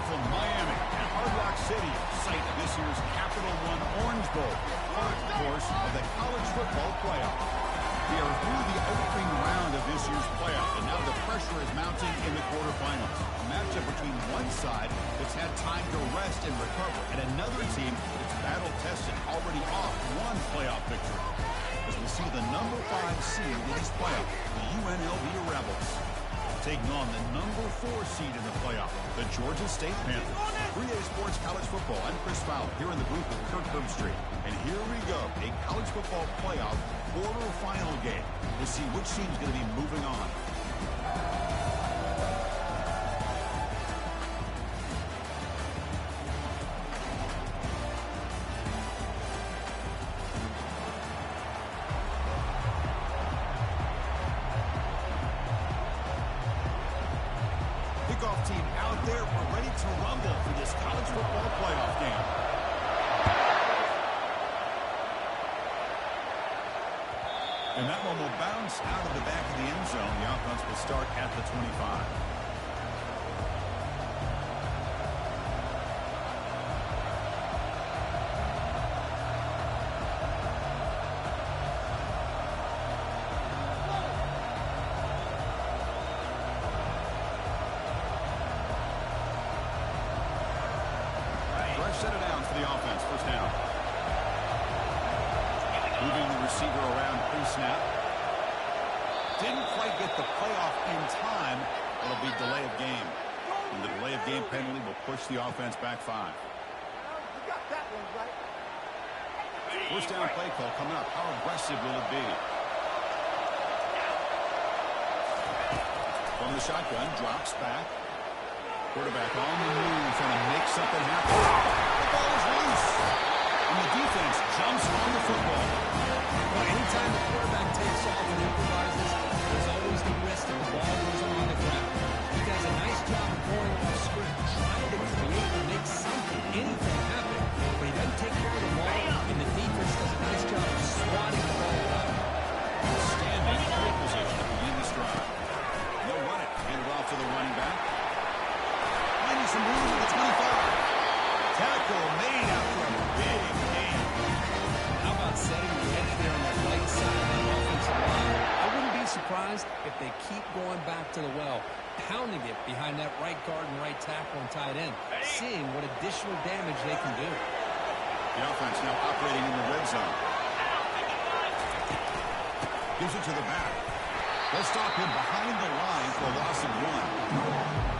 from Miami and Hard Rock City, site of this year's Capital One Orange Bowl, part, of course, of the college football playoff. We are through the opening round of this year's playoff, and now the pressure is mounting in the quarterfinals. A matchup between one side that's had time to rest and recover, and another team that's battle-tested, already off one playoff victory. As we see the number 5 seed in this playoff, the UNLV Rebels, taking on the number 4 seed in the playoff, the Georgia State Panthers. 3A Sports College Football. I'm Chris Fowler here in the booth with Kirk Herbstreit. And here we go, a college football playoff quarterfinal game. We'll see which team's going to be moving on. Kickoff team out there, we're ready to rumble for this college football playoff game. And that one will bounce out of the back of the end zone. The offense will start at the 25. Set it down for the offense. First down. Moving the receiver around pre-snap. Didn't quite get the playoff in time. It'll be delay of game. And the delay of game penalty will push the offense back 5. You got that one right. First down play call coming up. How aggressive will it be? From the shotgun, drops back. Quarterback on the move, trying to make something happen. The ball is loose. And the defense jumps on the football. Well, anytime the quarterback takes off and improvises, there's always the risk that the ball goes on the ground. He does a nice job of going off script, trying to create and make something, anything happen. But he doesn't take care of the ball, and the defense does a nice job of swatting the ball out. Standing field position to begin this drive. They'll run it. Hand it off to the running back. Finding some room at the 25. Tackle made after a big gain. How about setting the edge there on the right side of the offensive line? I wouldn't be surprised if they keep going back to the well, pounding it behind that right guard and right tackle and tight end, seeing what additional damage they can do. The offense now operating in the red zone. Gives it to the back. They'll stop him behind the line for a loss of 1.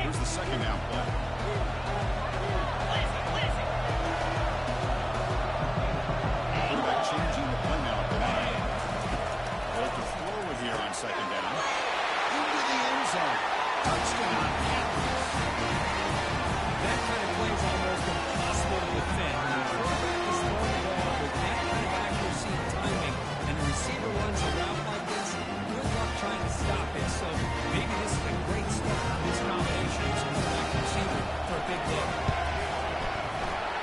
Here's the second down play. Quarterback changing the play now at the line. Able to throw it here on second down. Into the end zone. Touchdown. That kind of play is almost impossible to defend. When the quarterback is throwing the ball with that kind of accuracy and timing, and the receiver runs a route like this, good luck trying to stop it. So maybe this is a great start for this combination. This quarterback receiver for a big hit.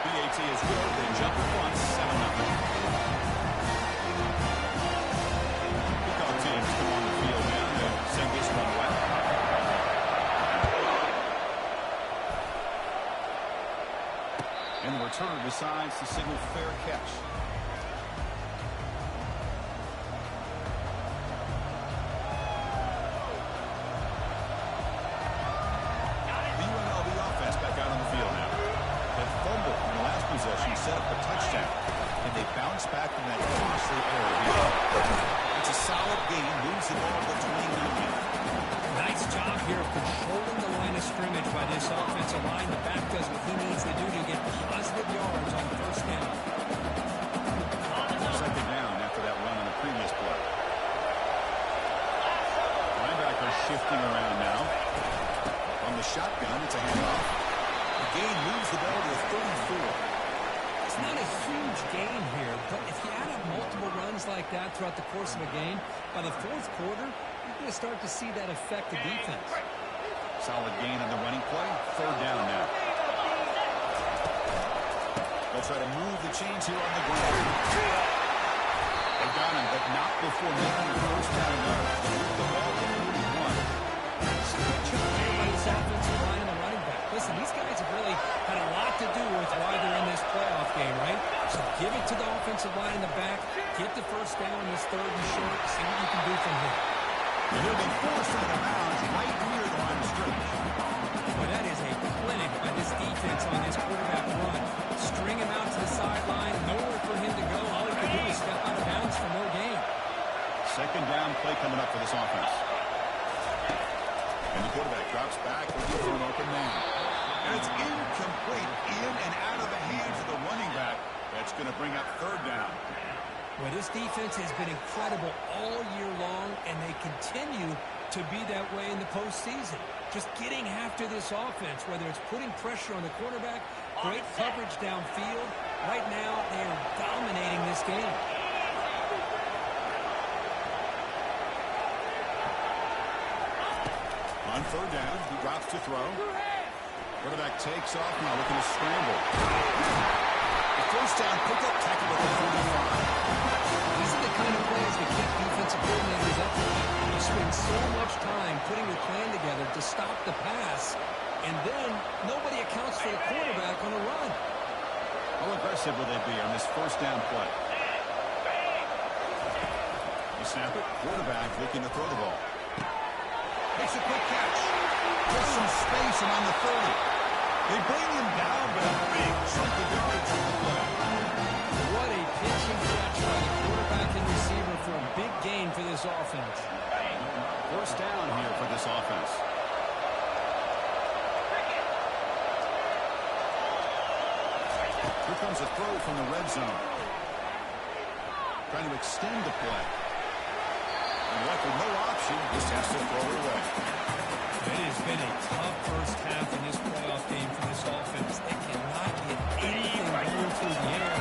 PAT is good. They jump at once. 7-0. Kickoff teams come on the field now to send this one away. And the returner decides to signal fair catch. The UNLV offense back out on the field now. They fumbled in the last possession, set up a touchdown, and they bounce back from that costly error. It's a solid gain, moves the ball to the 29. Nice job here of controlling the line of scrimmage by this offensive line. The back does what he needs to do to get positive yards on first down. Second down after that run on the previous play. Linebacker shifting around now. On the shotgun, it's a handoff. The gain moves the ball to the 34. It's not a huge huge gain here, but if you add up multiple runs like that throughout the course of a game, by the fourth quarter, you're going to start to see that affect the defense. Solid gain on the running play. Third down now. They'll try to move the chains here on the ground. They got him, but not before making the first down yards. They move the ball to 41. It's a good job here by this offensive line and the running back. Listen, these guys have really had a lot to do with why they're in this playoff game, right? So give it to the offensive line in the back, get the first down in this third and short, see what you can do from here. And he'll be forced out of bounds right near the line of scrimmage. Well, that is a clinic by this defense on this quarterback run. String him out to the sideline, nowhere for him to go. All he can do is step out of bounds for no gain. Second down play coming up for this offense. And the quarterback drops back looking for an open man. And it's incomplete, in and out of the hands of the running back. That's going to bring up third down. Well, this defense has been incredible all year long, and they continue to be that way in the postseason. Just getting after this offense, whether it's putting pressure on the quarterback, great coverage downfield. Right now, they are dominating this game. On third down, he drops to throw. Quarterback takes off now, looking to scramble. The first down pickup, tackle at the 45. These are the kind of plays that keep defensive coordinators up. You spend so much time putting your plan together to stop the pass, and then nobody accounts for the quarterback on a run. How aggressive will they be on this first down play? You snap it, quarterback looking to throw the ball. Makes a quick catch. Just some space and on the 30. They bring him down, but a big chunk of yards on the play. What a pitching catch by the quarterback and receiver for a big gain for this offense. First down here for this offense. Here comes a throw from the red zone. Trying to extend the play. And with no option, just has to throw it away. It has been a tough first half in this playoff game for this offense. They cannot get anything going through the air.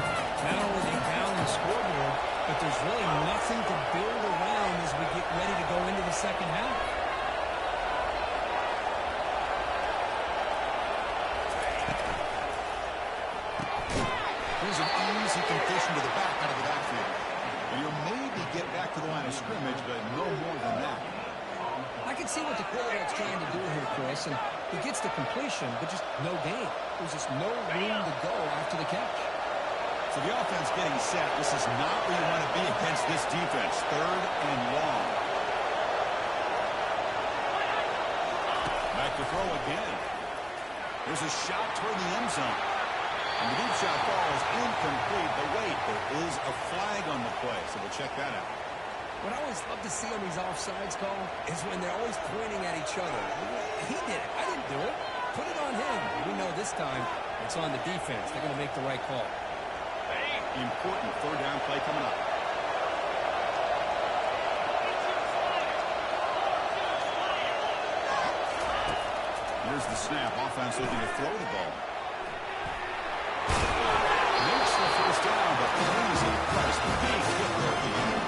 Not only they down the scoreboard, but there's really nothing to build around as we get ready to go into the second half. Here's an easy completion to the back out of the backfield. And you'll maybe get back to the line of scrimmage, but no more than that. I can see what the quarterback's trying to do here, Chris, and he gets the completion, but just no gain. There's just no room to go after the catch. So the offense getting set. This is not where you want to be against this defense. Third and long. Back to throw again. There's a shot toward the end zone. And the deep shot falls incomplete. But wait, there is a flag on the play, so we'll check that out. What I always love to see on these offsides call is when they're always pointing at each other. He did it. I didn't do it. Put it on him. We know this time it's on the defense. They're going to make the right call. Important third down play coming up. Here's the snap. Offense looking to throw the ball. Makes the first down, but easy press. The big hit there at the end.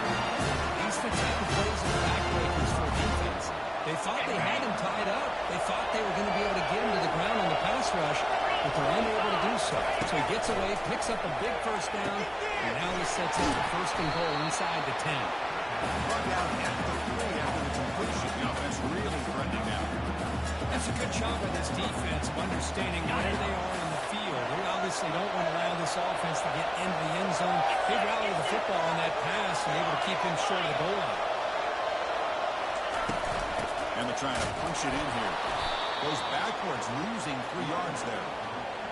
These are the type of plays and backbreakers for defense. They thought they had him tied up. They thought they were going to be able to get him to the ground on the pass rush, but they're unable to do so. So he gets away, picks up a big first down, and now he sets up the first and goal inside the 10. Brought down at the 3 after the completion. The offense really threatening now. That's a good job by this defense of understanding where they are on the field. They obviously don't want to allow this offense to get into the end zone. They rally the football on that pass and able to keep him short of the goal line. And they're trying to punch it in here. Goes backwards, losing 3 yards there.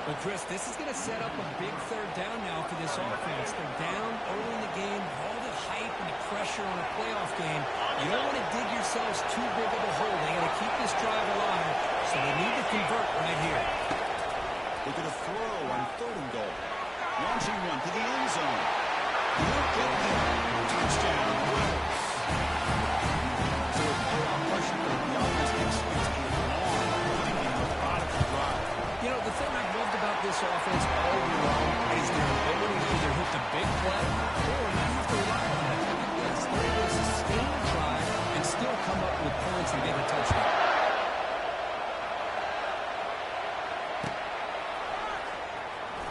But, Chris, this is going to set up a big third down now for this offense. They're down early in the game, all the hype and the pressure on a playoff game. You don't want to dig yourselves too big of a hole. They got to keep this drive alive, so they need to convert right here. Look at a throw on third and goal. Launching one to the end zone. Look at that. Touchdown, Bills. So with playoff pressure, the offense executes a long, clean, methodical drive. You know, the thing I've loved about this offense all year long is their ability to either hit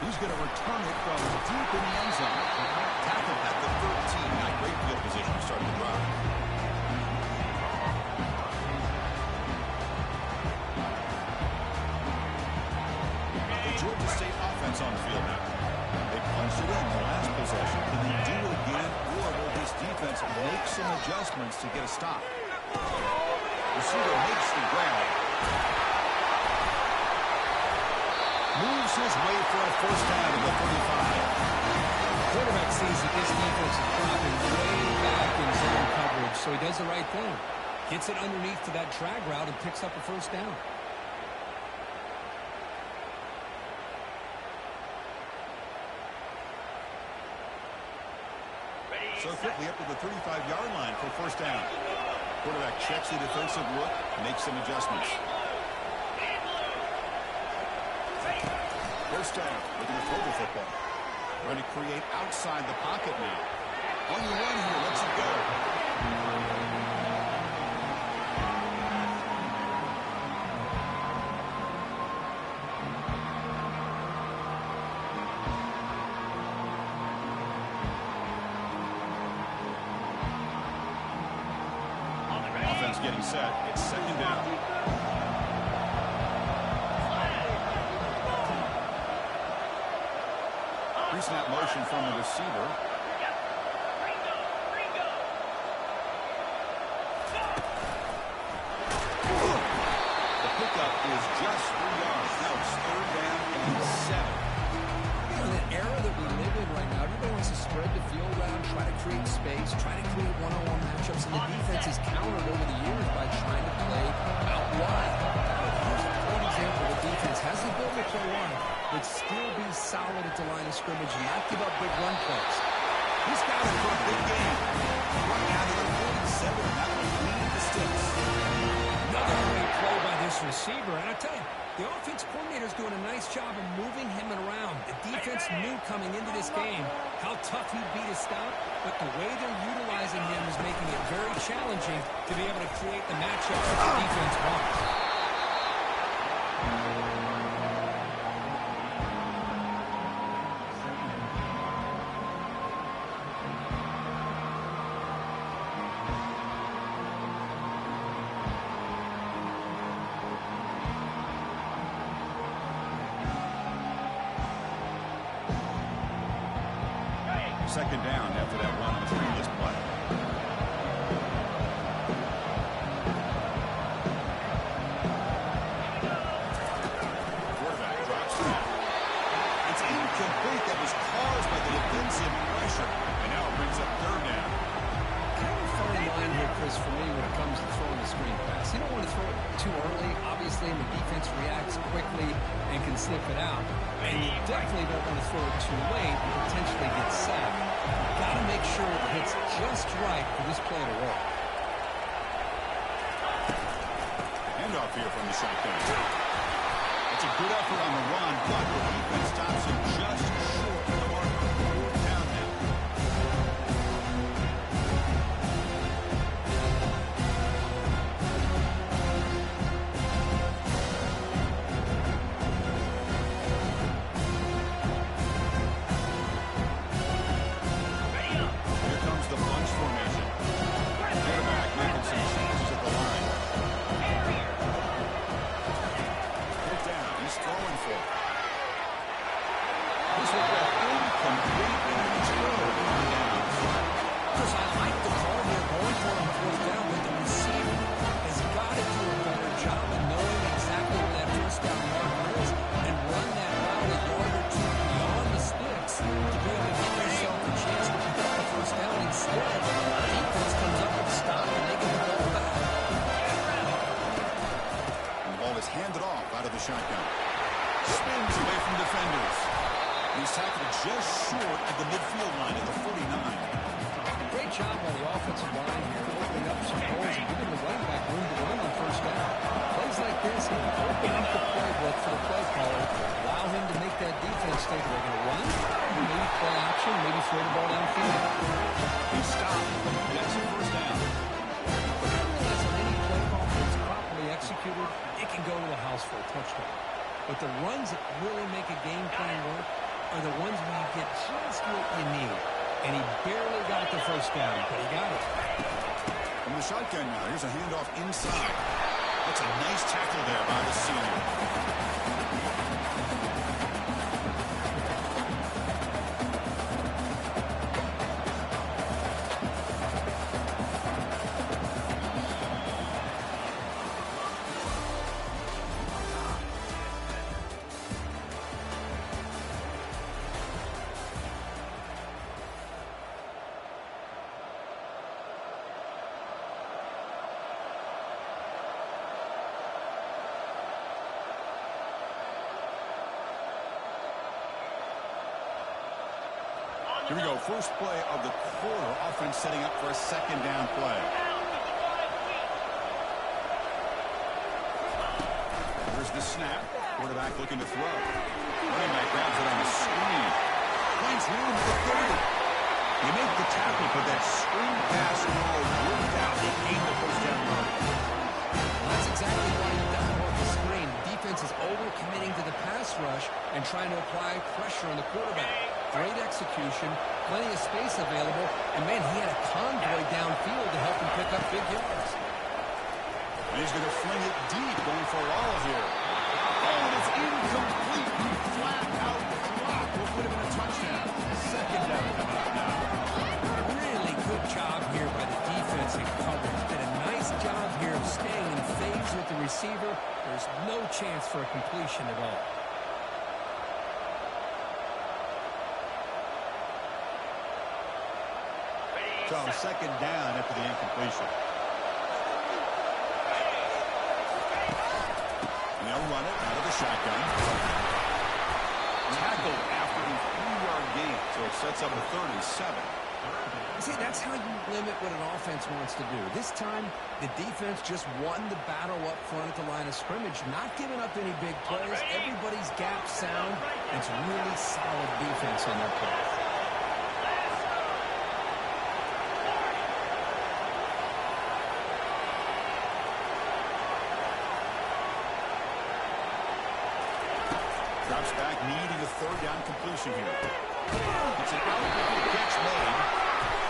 He's going to return it from deep in the end zone. Tackled at the 13. Not great field position to start the drive. The Georgia State offense on the field now. They punched it in the last possession. Can they do it again, or will this defense make some adjustments to get a stop? Receiver makes the grab. Moves his way for a first down to the 35. Quarterback sees that this defense is dropping way back in zone coverage, so he does the right thing. Gets it underneath to that drag route and picks up a first down. So quickly up to the 35-yard line for first down. Quarterback checks the defensive look, makes some adjustments. First down, looking to throw the football. Trying to create outside the pocket now. On the run here, lets it go. Offense getting set. It's second down. Pre-snap motion from the receiver. The pickup is just 3 yards. Now it's third down and 7. You know, the era that we live in right now, everybody wants to spread the field around, try to create space, try to create one-on-one matchups, and the defense is countered over the years by trying to play out wide. But here's a great example. The defense has the ability to play wide, but still be solid at the line of scrimmage and not give up big run plays. He's got it for a big game. Right now to the 47, and that will lead the Sticks. Another great play by this receiver, and I tell you, the offense coordinator's doing a nice job of moving him around. The defense knew coming into this game how tough he'd be to stop, but the way they're utilizing him is making it very challenging to be able to create the matchup that the defense wants. Second down after that run on the previous play. Quarterback drops back. It's incomplete. That was caused by the defensive pressure. And now it brings up third down. Kind of a fine line here, Chris, for me when it comes to throwing the screen pass. You don't want to throw it too early, obviously, and the defense reacts quickly and can sniff it out. And you definitely don't want to throw it too late and potentially get sacked. You've got to make sure it hits just right for this play to work. Handoff here from the shotgun. It's a good effort on the run, but the defense stops him just short of the marker. Fourth down now. Here comes the bunch formation. Quarterback making some changes at the line. Fourth down. He's throwing for it. This will get incomplete and it's good on downs. Chris, I like the call here going for it on fourth down, but the receiver has got to do a better job of knowing exactly where that first down marker is and run that route a yard or two beyond the sticks to be able to give yourself a chance to pick up the first down. Instead, the defense comes up with a stop and they get the ball back. And the ball is handed off out of the shotgun. Spins away from defenders. He's tackled just short of the midfield line at the 49. Great job by the offensive line here, opening up some holes and giving the running back room to run on first down. Plays like this, he can open up the playbook for the play caller, allow him to make that defense think they're going to run, maybe play action, maybe throw the ball downfield. He's stopped. That's a first down. But I realize on any play call that's properly executed, it can go to the house for a touchdown. But the runs that really make a game plan work, are the ones where you get just what you need. And he barely got the first down, but he got it. From the shotgun now, here's a handoff inside. That's a nice tackle there by the senior. Here we go. First play of the quarter. Offense setting up for a second down play. Here's the snap. Quarterback looking to throw. Running back grabs it on the screen. Finds room for 30. He made the tackle, but that screen pass worked out. He gained the first down run. That's exactly why you got off the screen. Defense is over-committing to the pass rush and trying to apply pressure on the quarterback. Great execution, plenty of space available, and, man, he had a convoy downfield to help him pick up big yards. And he's going to fling it deep, going for a wall here. Oh, and it's incomplete. Flat out block. What would have been a touchdown? Second down coming up now. Really good job here by the defense in coverage. Did a nice job here of staying in phase with the receiver. There's no chance for a completion at all. So second down after the incompletion. And they'll run it out of the shotgun. Tackled after a 3-yard gain, so it sets up a 37. See, that's how you limit what an offense wants to do. This time, the defense just won the battle up front at the line of scrimmage, not giving up any big plays. Everybody's gap sound. It's really solid defense on their play. Drops back, needing a third down completion here. It's an outright catch made.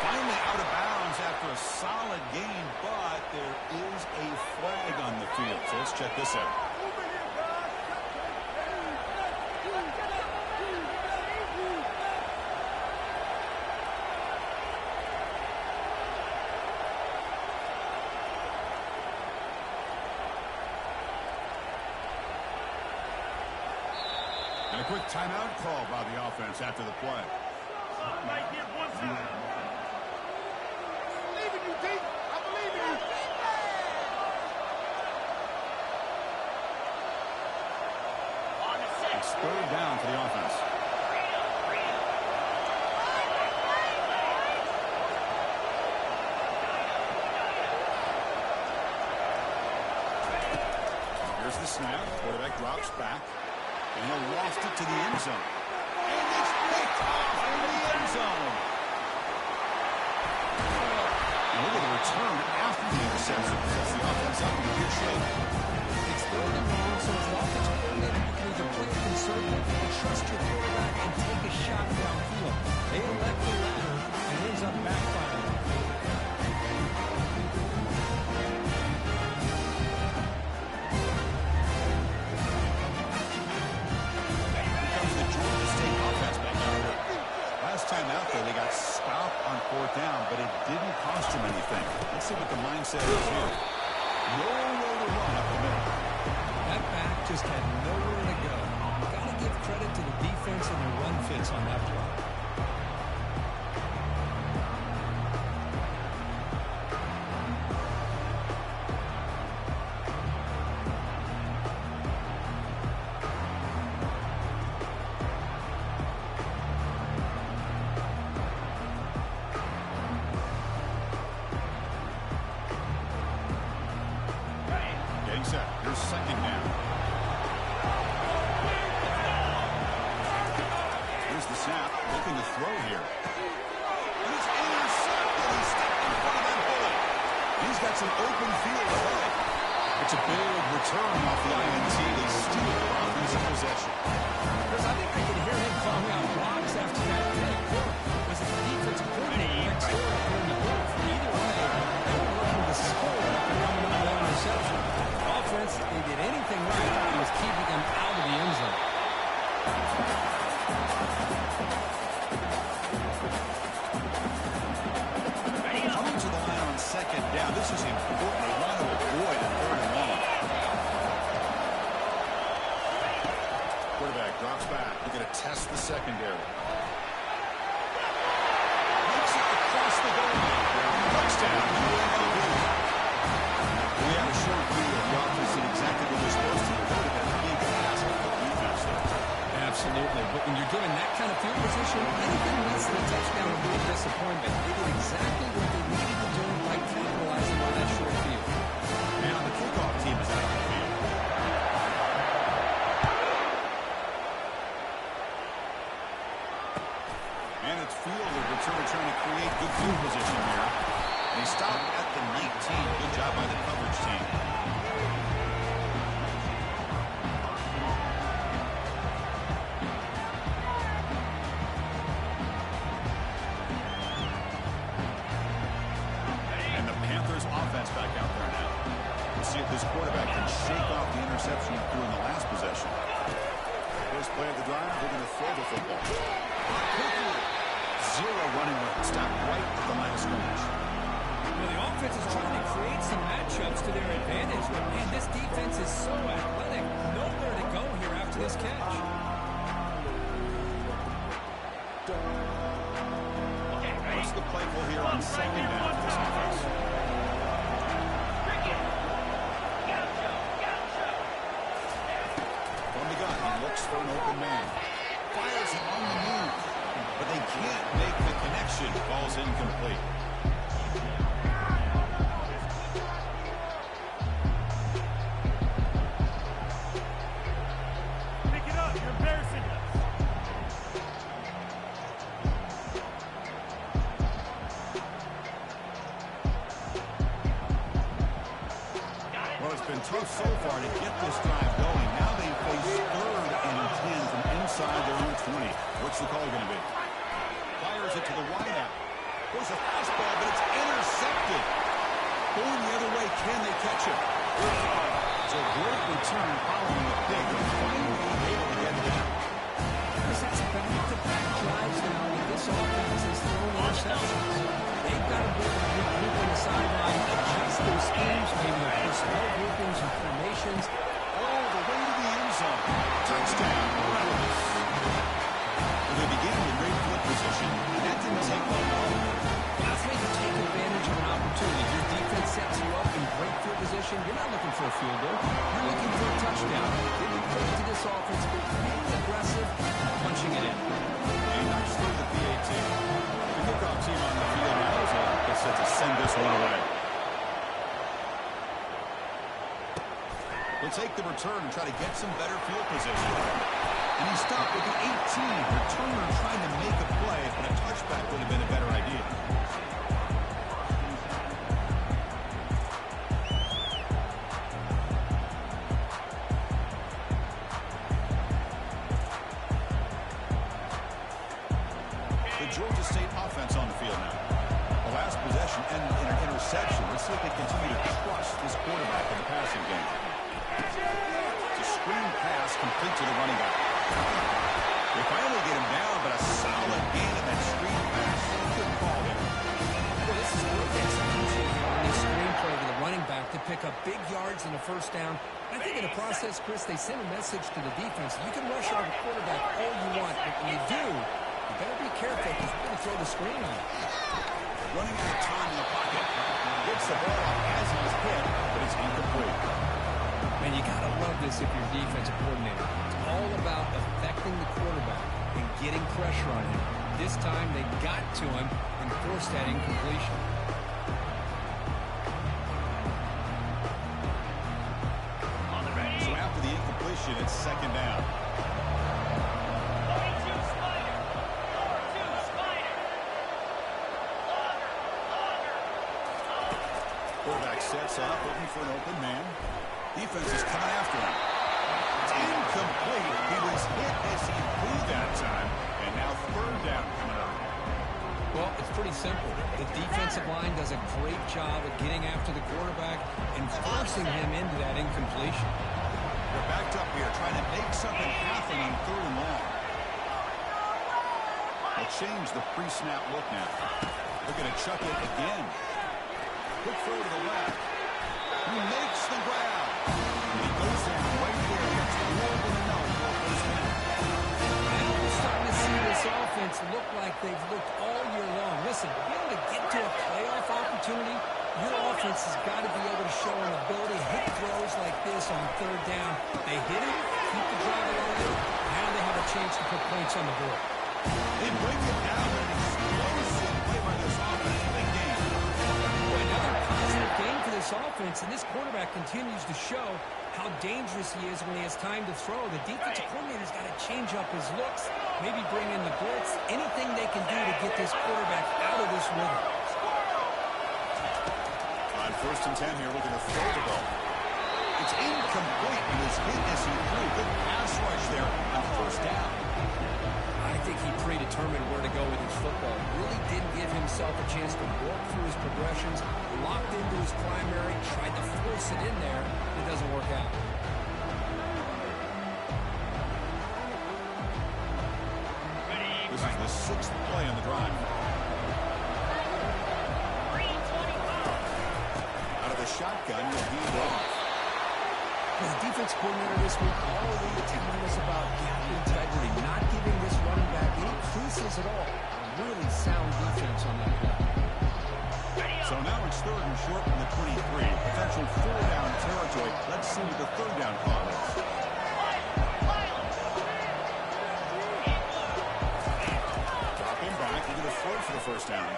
Finally out of bounds after a solid gain, but there is a flag on the field. So let's check this out. And a quick timeout call by the offense after the play. I believe in you, D. I believe in you. It's third down for the offense. Here's the snap. Quarterback drops back. And he'll loft it to the end zone. And it's picked off in the end zone. And look at the return after the interception. Sets the offense up in good shape. It's third and long, so as an offensive coordinator, you can either play conservative or trust your quarterback and take a shot downfield. They elect the latter and ends up backfiring. Time out there, they got stopped on fourth down, but it didn't cost them anything. Let's see what the mindset is here. Nowhere to run up the middle. That back just had nowhere to go. Got to give credit to the defense and the run fits on that play. Here's second down. Here's the snap. Looking to throw here. And it's intercepted. He stepped in front of that hole. He's got some open field ahead. It's a big return off the INT. They steal the offensive possession. Chris, I think I could hear him calling out blocks after that pick. Was it the defensive coordinator next door here in the booth? Either way, they were looking to score after coming up with that interception. Offense, they did anything right. It was keeping them out of the end zone. Coming to the line on second down. This is important. They want to avoid a third and long. Quarterback drops back. They're going to test the secondary. Makes it across the goal line. Touchdown. We had a short view of the offense did exactly what they're supposed to do. That would have been a big pass for the defense there. Absolutely. But when you're given that kind of field position, anything less than a touchdown would be a disappointment. They did exactly what they needed to do by capitalizing on that short field. Now the kickoff team is out on the field. And it's field of return trying to create good field position here. They stop at the 19. Good job by the coverage team. And the Panthers offense back out there now. We'll see if this quarterback can shake off the interception he threw in the last possession. First play of the drive, they're going to throw the football. Zero running room. Stop right at the line of scrimmage. Well, the offense is trying to create some matchups to their advantage, but man, this defense is so athletic. Nowhere to go here after this catch. What's the play call here on second down for this offense? From the gun, he looks for an open man. Fires it on the move, but they can't make the connection. Ball's incomplete. Pick it up. You're embarrassing us. Well, it's been tough so far to get this drive going. Now they face 3rd and 10 from inside their own 20. What's the call going to be? Fires it to the wideout. Goes a fastball, but it's intercepted. Going the other way, can they catch it? It's a great return following the pick and finally able to get it down. Chris, that's back-to-back drives now that this offense has thrown interceptions. They've got to be able to regroup on the sideline, adjust their schemes, maybe their personnel groupings and formations. All the way to the end zone. Touchdown, Rebels. Well, they began with great field position, and that didn't take long. That's how you take advantage of an opportunity. Your defense sets you up in great field position. You're not looking for a field goal. You're looking for a touchdown. Giving credit to this offense for being aggressive and punching it in. And nice throw to the PAT. The kickoff team on the field now is set to send this one away. We'll take the return and try to get some better field position. And he stopped with the 18. Returner trying to make a play, but a touchback would have been a better idea. The Georgia State offense on the field now. The last possession ended in an interception. Let's see if they continue to trust this quarterback in the passing game. It's a screen pass complete to the running back. They finally get him down, but a solid gain in that screen pass. Good call there. Well, this is great execution on this screen play to the running back to pick up big yards and a first down. I think in the process, Chris, they send a message to the defense. You can rush our quarterback all you want, but when you do, you better be careful because we're going to throw the screen on you. Running out of time in the pocket. Gets the ball off as he was hit, but it's incomplete. Man, you got to love this if you're a defensive coordinator. It's all about affecting the quarterback and getting pressure on him. This time, they got to him and forced that incompletion. So after the incompletion, it's second down. Quarterback sets up, looking for an open man. Defense is coming after him. It's incomplete. He was hit as he threw that time. And now third down coming up. Well, it's pretty simple. The defensive line does a great job of getting after the quarterback and forcing him into that incompletion. They're backed up here, trying to make something happen on third and long. They'll change the pre-snap look now. They're going to chuck it again. Quick throw to the left. He makes the grab. And he goes down right there. That's more than enough for a first down. And we're starting to see this offense look like they've looked all year long. Listen, to be able to get to a playoff opportunity, your offense has got to be able to show an ability to hit throws like this on third down. They hit it, keep the drive alive. Now they have a chance to put points on the board. They break it down with an explosive play by this offense. Big game. Another positive game for this offense, and this quarterback continues to show how dangerous he is when he has time to throw. The defensive coordinator's got to change up his looks, maybe bring in the blitz, anything they can do to get this quarterback out of this rhythm. On 1st and 10 here, looking to throw the ball. It's incomplete. He was hit as he threw. Good pass rush there on 1st down. I think he predetermined where to go with his football. Really didn't give himself a chance to walk through his progressions, locked into his primary, tried to force it in there. It doesn't work out. This is the 6th play on the drive. Out of the shotgun, he'll be off. The defense coordinator this week already telling us about gap integrity, not giving this running back any creases at all. Really sound defense on that play. So now it's 3rd and short from the 23. Potential 4-down territory. Let's see what the 3rd down call is. Dropping back. We're going to throw for the 1st down.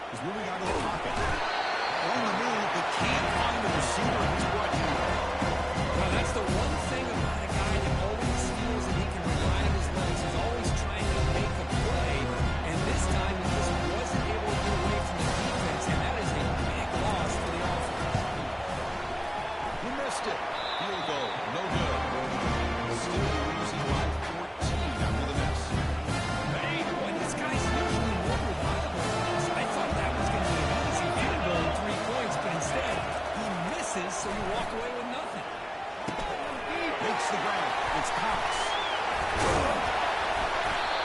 He's moving out of the pocket. On the move, but can't find the receiver. He's brought in. Well, that's the one thing about a guy that always feels that he can rely on his legs. He's always trying to make a play, and this time he just wasn't able to get away from the defense, and that is a big loss for the offense. He missed it. Field goal. No good. Still losing by 14 after the miss. Boy, this guy's usually more reliable. I thought that was going to be an easy field goal and 3 points, but instead he misses, so you walk away with nothing. Makes the grab. It's Cox.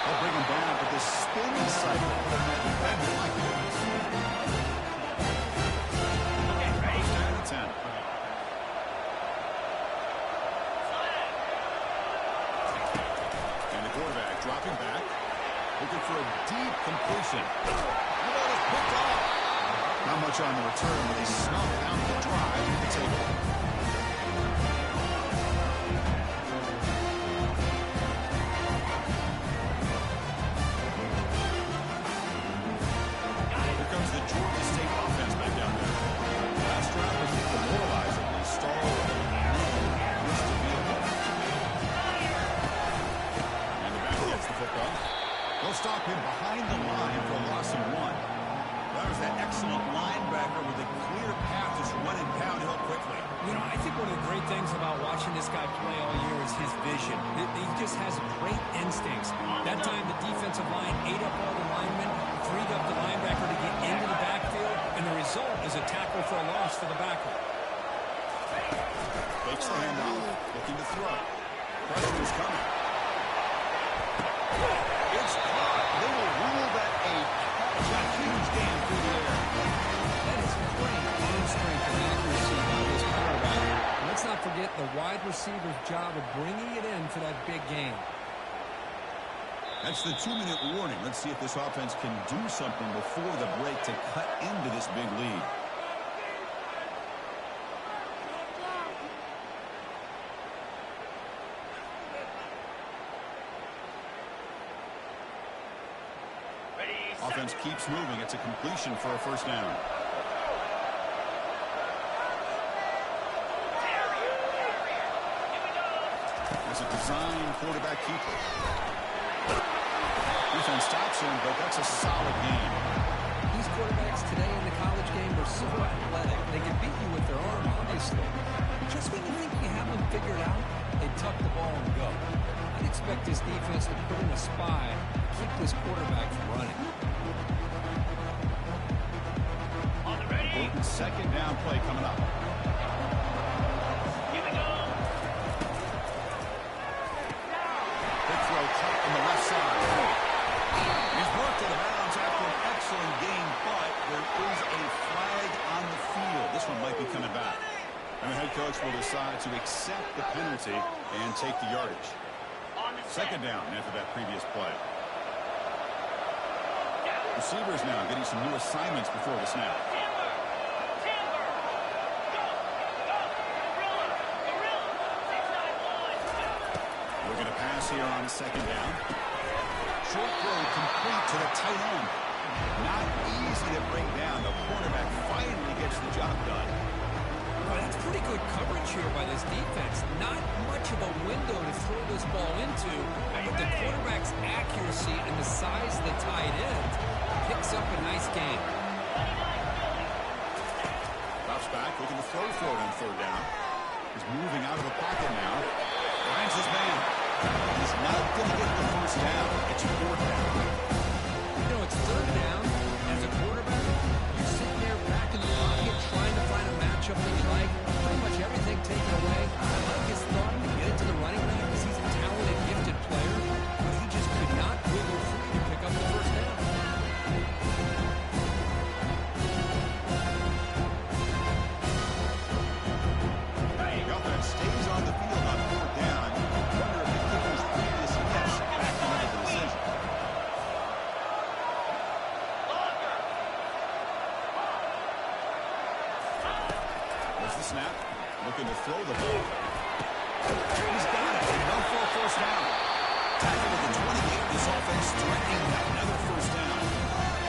They'll bring him down, but this spin cycle from that defender, my goodness. Okay, ready? 10. And the quarterback dropping back, looking for a deep completion. How about it picked off? Not much on the return, but they snuff out the drive at the table. Georgia State offense back down there. Last drive was demoralizing. They stalled and missed a field goal. And the back gets the football. They'll stop him behind the line for a loss of 1. That was that excellent linebacker with a clear path just running downhill quickly. You know, I think one of the great things about watching this guy play all year is his vision. He just has great instincts. That time the defensive line ate up all the linemen, freed up the linebacker to get into the backfield, and the result is a tackle for a loss for the backer. Fakes the handoff, looking to throw. Pressure is coming. It's caught. They will rule that a catch. A huge gain through the air. That is great arm strength and accuracy by this quarterback. Let's not forget the wide receiver's job of bringing it in for that big game. That's the 2-minute warning. Let's see if this offense can do something before the break to cut into this big lead. Offense keeps moving. It's a completion for a 1st down. It's a design quarterback keeper. Defense stops him, but that's a solid game. These quarterbacks today in the college game are so athletic. They can beat you with their arm, obviously. Just when you think you have them figured out, they tuck the ball and go. I'd expect this defense to put in a spy, keep this quarterback from running. On the ready. Important second down play coming up. Here we go. Big throw tight on the left side. He's brought to the bounds after an excellent game, but there is a flag on the field. This one might be coming back. And the head coach will decide to accept the penalty and take the yardage. Second down after that previous play. Receivers now getting some new assignments before the snap. Looking to pass here on second down. Short throw complete to the tight end. Not easy to bring down. The quarterback finally gets the job done. Well, that's pretty good coverage here by this defense. Not much of a window to throw this ball into, but the quarterback's accuracy and the size of the tight end picks up a nice gain. Drops back, looking to throw for it on third down. He's moving out of the pocket now. Finds his man. He's not going to get the first down. It's fourth down. You know, it's third down. As a quarterback, you're sitting there back in the pocket trying to find a matchup that you like. Pretty much everything taken away. I like his thought to get it to the running back because he's a talented, gifted player, but he just could not wiggle free to pick up the first down. The offense stays on the field on fourth down. Wonder if the kicker's previous miss back into the decision. There's the snap. Looking to throw the ball. He's got it. Enough for a first down. Tackled at the 28. This offense threatening another first down.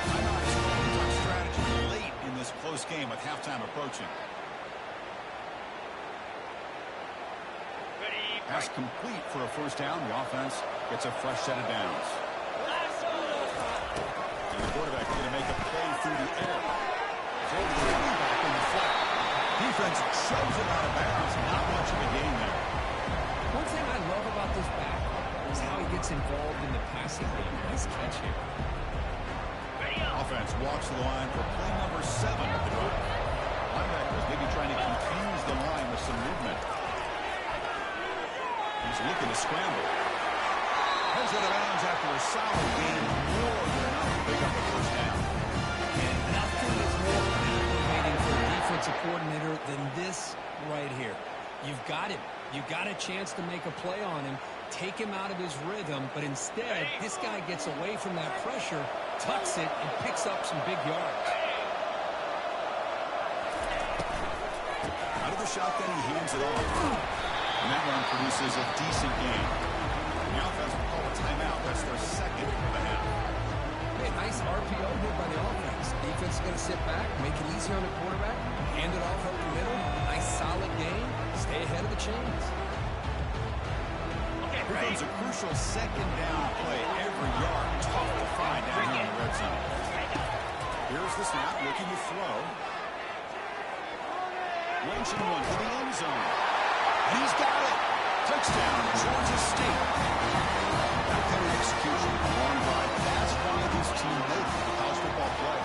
Timeout is calling tough strategy late in this close game with halftime approaching. Pass complete for a first down. The offense gets a fresh set of downs. And the quarterback going to make a play through the air. Throw to the running back in the flat. Defense shoves it out of bounds. Not much of a gain there. One thing I love about this back is how he gets involved in the passing game. Nice catch here. Offense walks to the line for play number 7 of the drive. Linebackers maybe trying to confuse the line with some movement. He's looking to scramble. Heads out of bounds after a solid gain. More than enough to pick up the first down. And nothing is more aggravating for a defensive coordinator than this right here. You've got him. You've got a chance to make a play on him, take him out of his rhythm, but instead, this guy gets away from that pressure, tucks it, and picks up some big yards. Out of the shotgun, he hands it off. And that one produces a decent gain. The offense will call a timeout. That's their second of the half. Hey, nice RPO here by the offense. Defense is going to sit back, make it easy on the quarterback, hand it off up the middle. Nice solid gain. Stay ahead of the chains. Here comes a crucial second down play. Every yard tough to find down here in the red zone. Here's the snap, looking to throw. Launching one to the end zone. And he's got it. Touchdown, Georgia State. That kind of execution, a long drive. That's why this team made it the college football play.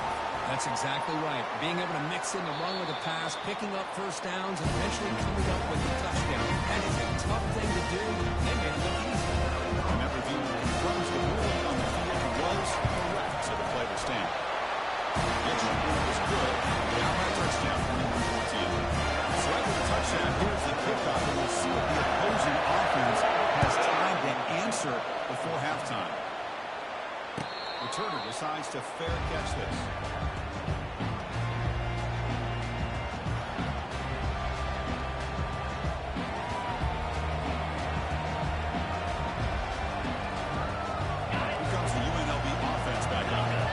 That's exactly right. Being able to mix in the run with the pass, picking up first downs, and eventually coming up with a touchdown. That is a tough thing to do. They made it look easy. And that review confirms the ruling on the field was correct, so the play will stand. The extra point was good. The outright touchdown, 21-14. So after the touchdown, here's the kickoff, and we'll see if the opposing offense has time to answer before halftime. Returner decides to fair catch this. Here comes the UNLV offense back out there.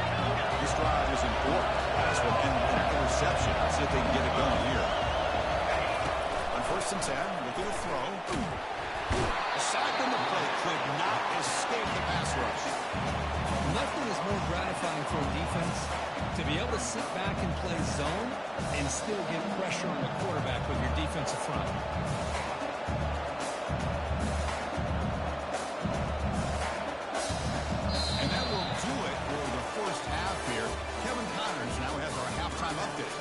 This drive is important. This will end with an interception. See if they can get it going here. On 1st and 10, looking to throw. Aside from the play, could not escape the pass rush. Nothing is more gratifying for a defense to be able to sit back and play zone and still get pressure on the quarterback with your defensive front. And that will do it for the first half here. Kevin Connors now has our halftime update.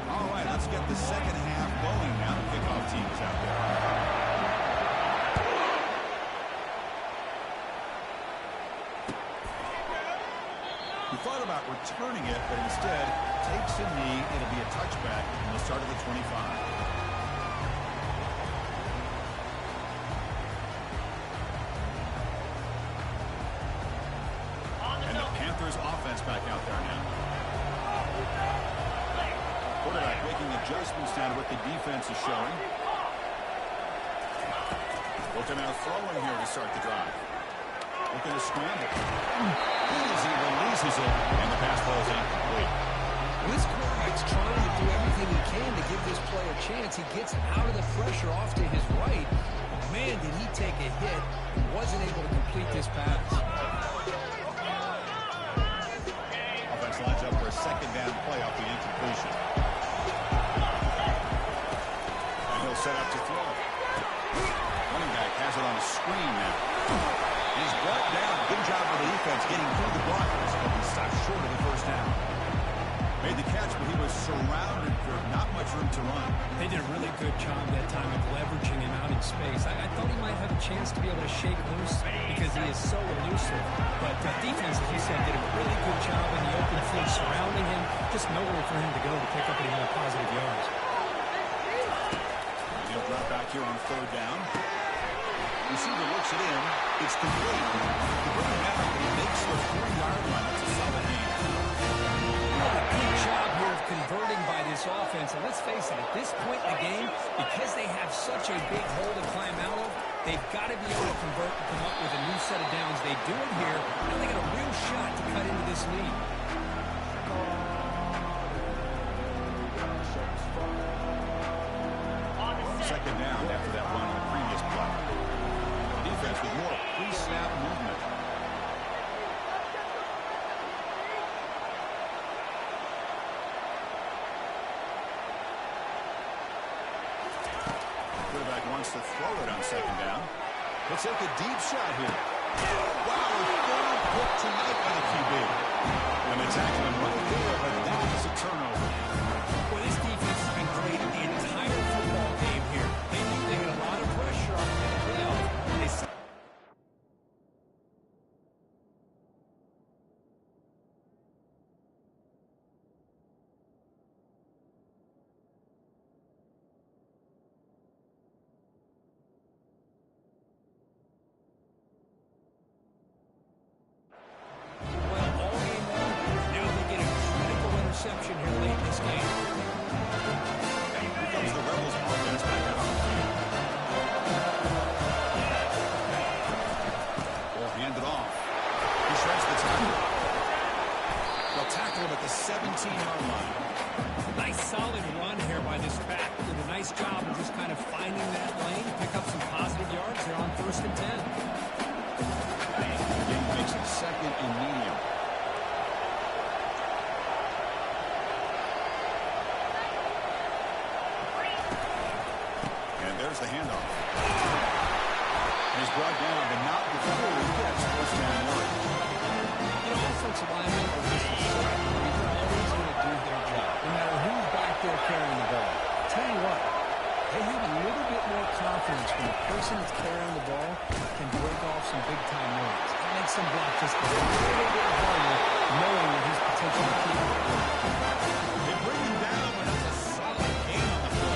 All right, let's get the second half going now. Kickoff teams out there. He thought about returning it, but instead takes a knee. It'll be a touchback, and they'll start at the 25. And the Panthers offense back out there now. Quarterback making adjustments down to what the defense is showing. Looking out throwing here to start the drive. Looking to scramble. Easy releases it, and the pass falls incomplete. This quarterback's trying to do everything he can to give this play a chance. He gets out of the pressure off to his right. Man, did he take a hit. Wasn't able to complete this pass. Offense lines up for a second down play off the incompletion. And he'll set up to throw. Running back has it on the screen now. He's brought down. Good job by the defense getting through the blockers, but he stopped short of the first down. Made the catch, but he was surrounded for not much room to run. They did a really good job that time of leveraging him out in space. I thought he might have a chance to be able to shake loose because he is so elusive. But defense, as you said, did a really good job in the open field surrounding him. Just nowhere for him to go to pick up any more positive yards. And he'll drop back here on third down. Receiver looks it in. It's complete. The bring him out, he makes the 4-yard line. That's a solid game. A good job here of converting by this offense. And let's face it, at this point in the game, because they have such a big hole to climb out of, they've got to be able to convert and come up with a new set of downs. They do it here. Now they got a real shot to cut into this lead. Second down after that run on the previous play. Defense with more pre-snap movement. Quarterback wants to throw it on second down. Let's take a deep shot here. Wow, third pick tonight by the QB. And it's actually right there, but that is a turnover. Well, this defense has been great the entire football game here. They knew they had a lot of pressure on them in the playoff. Interception here late in this game. Here comes the Rebels offense back out. Will hand it off. He shreds the tackle. They'll tackle him at the 17-yard line. Nice solid run here by this back. Did a nice job of just kind of finding that lane, pick up some positive yards here on 1st and 10. Again, makes it second and medium. There's the handoff. He's brought down, but not before he gets first down yard. You know, offensive linemen are just so they're always going to do their job, no matter who's back there carrying the ball. Tell you what, they have a little bit more confidence when the person that's carrying the ball can break off some big-time runs. That makes them block just a little bit harder, knowing that he's potentially keeping it. They bring him down, but that's a solid gain on the play.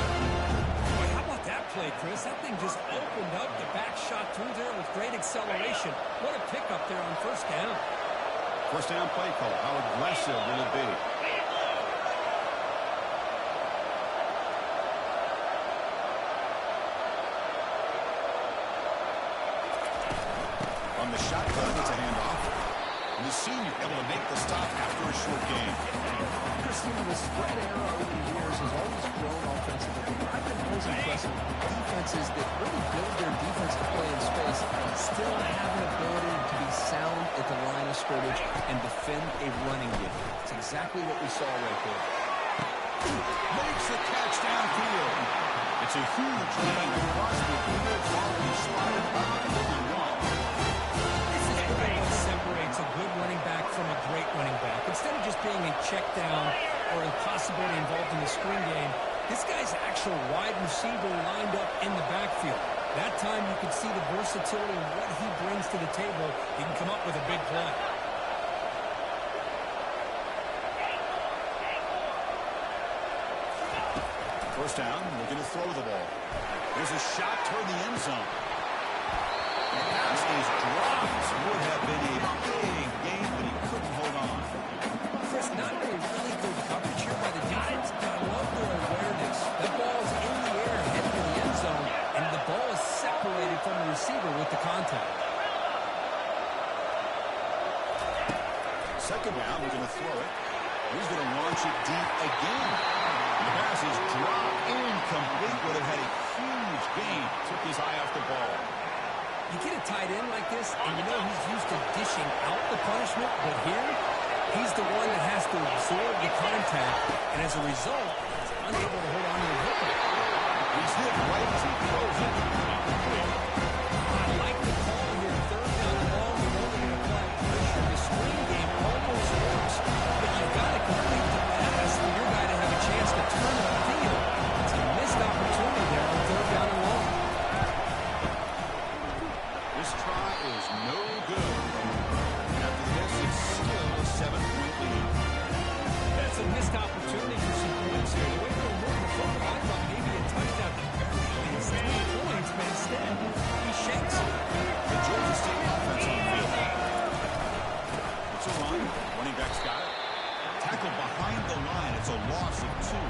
Play, Chris. That thing just opened up. The back shot through there with great acceleration. What a pickup there on first down. First down play call. How aggressive will it be? On the shotgun, it's a handoff. And the senior able to make the stop after a short game. Christine, the spread era over the years has always grown offensively. I've been always impressed with defenses that really build their defense to play in space, still have an ability defend a running game. It's exactly what we saw right there. Makes the catch downfield. It's a huge gain across the field. Already spotted up at 51. This is really what separates a good running back from a great running back. Instead of just being a check down or a possibility involved in the screen game, this guy's actual wide receiver lined up in the backfield. That time you can see the versatility and what he brings to the table. He can come up with a big play. First down, looking to throw the ball. There's a shot toward the end zone. The pass is dropped. Would have been a big gain, but he couldn't hold on. Chris, not a really good coverage here by the defense, but I love their awareness. That ball's in the air, heading to the end zone, and the ball is separated from the receiver with the contact. Second down, we're going to throw it. He's going to launch it deep again. The pass is dropped, incomplete. Would have had a huge gain. Took his eye off the ball. You get a tight end like this, and you know he's used to dishing out the punishment, but here, he's the one that has to absorb the contact, and as a result, he's unable to hold on to the football. He's hit right as he throws it. I like the call here. Third down and long, you're only going to apply pressure. The screen game almost works, but you've got to complete the pass for your guy to have a chance to turn the field. It's a missed opportunity there on third down and long. This try is no good. After this, it's still a 7-point lead. That's a missed opportunity for some points here. The way they were moving the football, I thought maybe a touchdown to barely means 3 points, but instead, he shakes it. The Georgia State offense on the field. It's a run. Running back's got it. Tackle behind the line. It's a loss of 2.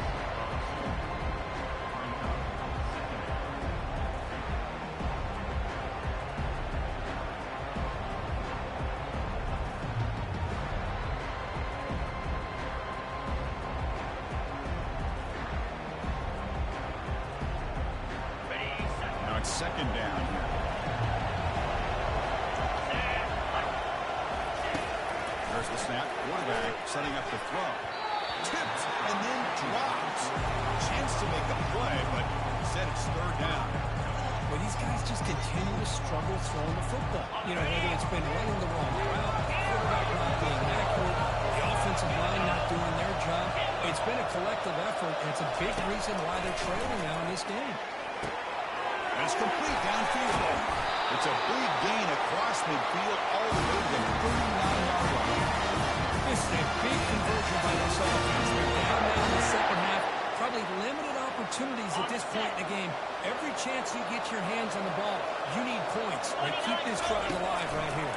Now it's second down here. There's the snap. Quarterback setting up the throw. Tipped and then drops. Chance to make a play, but instead it's third down. Well, these guys just continue to struggle throwing the football. You know, whether it's been running the wrong route, the quarterback not being accurate, the offensive line not doing their job. It's been a collective effort, and it's a big reason why they're trailing now in this game. And it's complete downfield. It's a big gain across midfield all the way to the 39-yard line. This is a big conversion by this offense. They're down now in the second half. Probably limited opportunities at this point in the game. Every chance you get your hands on the ball, you need points. Like, keep this drive alive right here.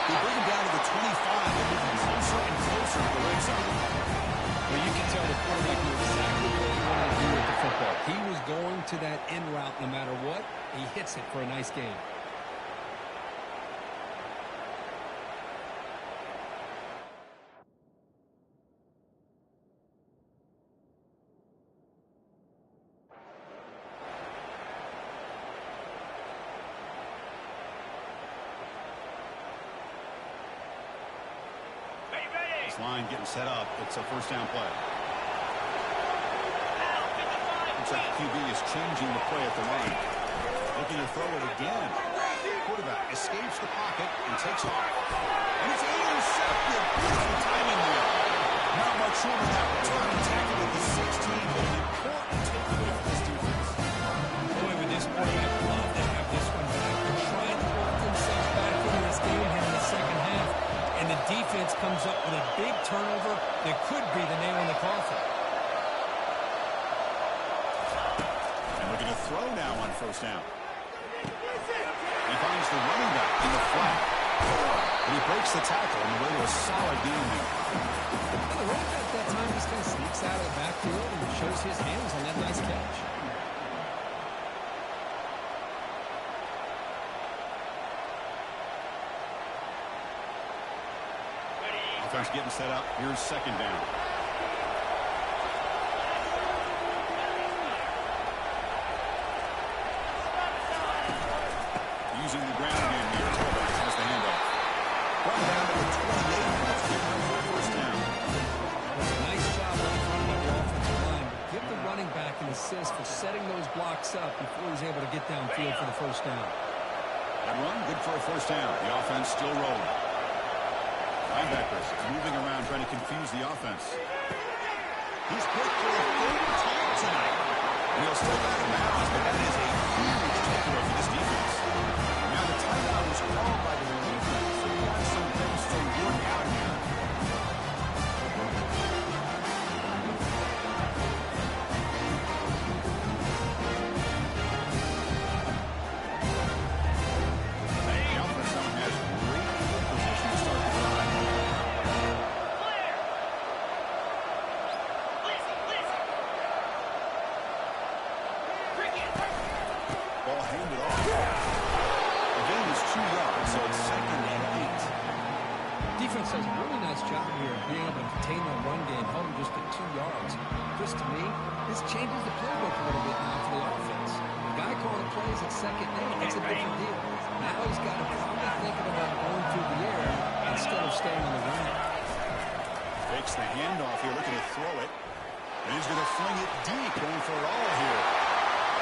They bring him down to the 25 and moving closer and closer to the red zone. Well, you can tell the quarterback knew exactly what he wanted to do with the football. He was going to that in route no matter what. He hits it for a nice game. Line getting set up. It's a first down play. Looks like QB is changing the play at the line. Looking to throw it again. Quarterback escapes the pocket and takes off. And it's intercepted. Beautiful timing there. Not much room in that return tackle at the 16, but an important takeaway for this defense. Boy, would this quarterback love to have this one back. They're trying to work themselves back into this game here in the second half. And the defense comes up with a big turnover that could be the nail in the coffin. And looking to throw now on first down. He finds the running back in the flat. And he breaks the tackle on the way to a solid game there. The running back that time just kind of sneaks out of the backfield and shows his hands on that nice catch. Offense getting set up. Here's second down. Using the ground game here. Run down to the 28. That's good enough for a first down. It's a nice job up front by the offensive line. Give the running back an assist for setting those blocks up before he's able to get downfield for the first down. That run, good for a first down. The offense still rolling. Linebackers moving around trying to confuse the offense. He's picked for a third time tonight. And he'll step out of bounds, but that is a huge takeaway for this defense. Now the timeout was called by the defense, so we got some things to work out here. The offense now has great field position to start the drive. Ball handed off. The gain is 2 yards, so it's 2nd and 8. Defense does a really nice job here of being able to contain that run game, held him just at 2 yards. Chris, to me, this changes the playbook a little bit now for the offense. The guy calling plays at 2nd down, that's a different deal. Now he's got to probably think about going through the air instead of staying on the ground. Takes the handoff here, looking to throw it. And he's going to fling it deep, going for it all here.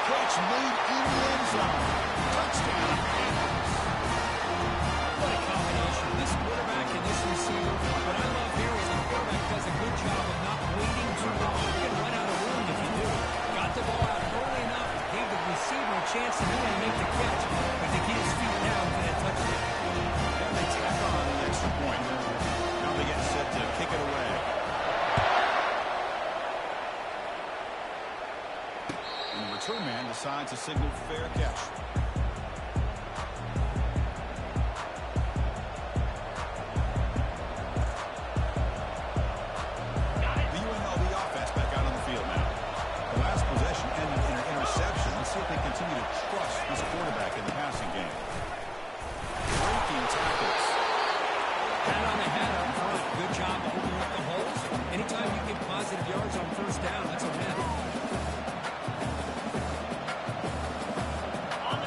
Catch made in the end zone. Touchdown, Bengals. What a combination. This quarterback and this receiver. What I love here is the quarterback does a good job of not waiting too long. You can run out of room if you do. Got the ball out early enough, gave the receiver a chance to make the catch, but to keep his feet down for that touchdown. And they tack on the extra point. Now they get set to kick it away. And the return man decides to signal fair catch. The UNLV offense back out on the field now. The last possession ended in an interception. Let's see if they continue to trust this quarterback in the passing game. Breaking tackles. Pat on the head up front. Good job opening up the holes. Anytime you get positive yards on first down, that's a win.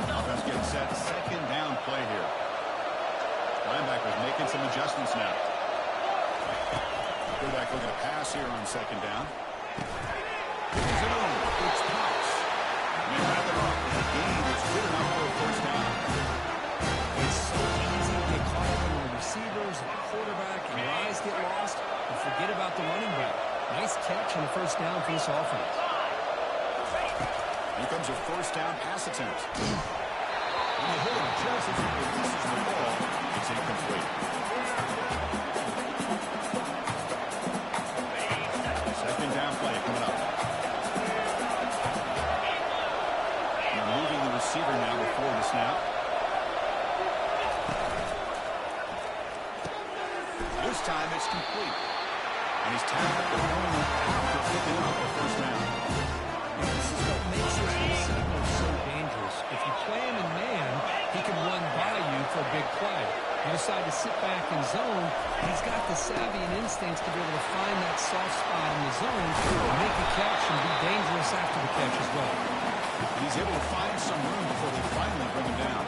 Offense getting set. 2nd down play here. Linebackers making some adjustments now. Quarterback looking to pass here on 2nd down. Brings it on. It's Potts. And they wrap it up. The gain is good enough for a first down. It's so easy to get caught up in the receivers and the quarterback, and your eyes get lost, and forget about the running back. Nice catch on the first down for this offense. Here comes a first down pass attempt. And they hit him just as he releases the ball. It's incomplete. 2nd down play coming up. They're moving the receiver now before the snap. This time it's complete. And he's tackled the opponent after picking up the first down. This is what makes this receiver so dangerous. If you play him in man, he can run by you for a big play. You decide to sit back in zone, he's got the savvy and instincts to be able to find that soft spot in the zone, make a catch, and be dangerous after the catch as well. And he's able to find some room before they finally bring him down.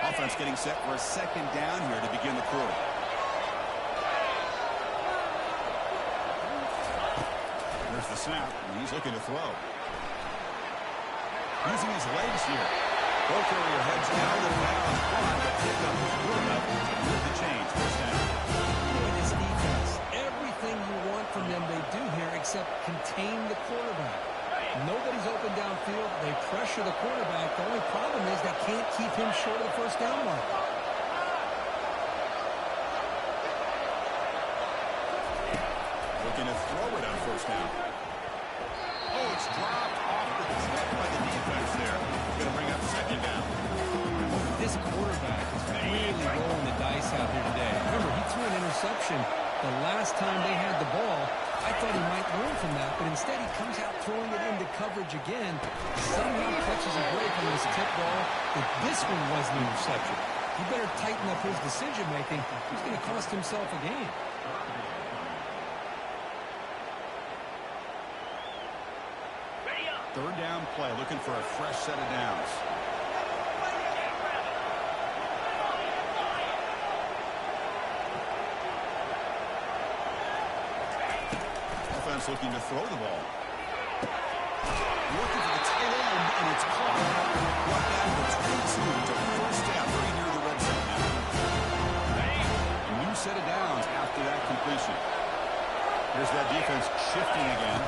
Offense getting set for a 2nd down here to begin the quarter. There's the snap, and he's looking to throw. Using his legs here. Ball carrier heads out of bounds, but the pickup is good enough to move the chains. First down. Boy, this defense, everything you want from them they do here except contain the quarterback. Nobody's open downfield. They pressure the quarterback. The only problem is they can't keep him short of the first down mark. Looking to throw it on first down. Oh, it's dropped off the tip by the defense there. Going to bring up 2nd down. This quarterback is really rolling the dice out here today. Remember, he threw an interception the last time they had the ball. I I thought he might learn from that, but instead he comes out throwing it into coverage again. Somehow catches a break on this tip ball, but this one was an interception. He better tighten up his decision-making. He's going to cost himself a game. Third down play, looking for a fresh set of downs. Offense looking to throw the ball. Looking for the tight end, and it's caught. Brought down to 22 to first down, very near the red zone now. A new set of downs after that completion. Here's that defense shifting again.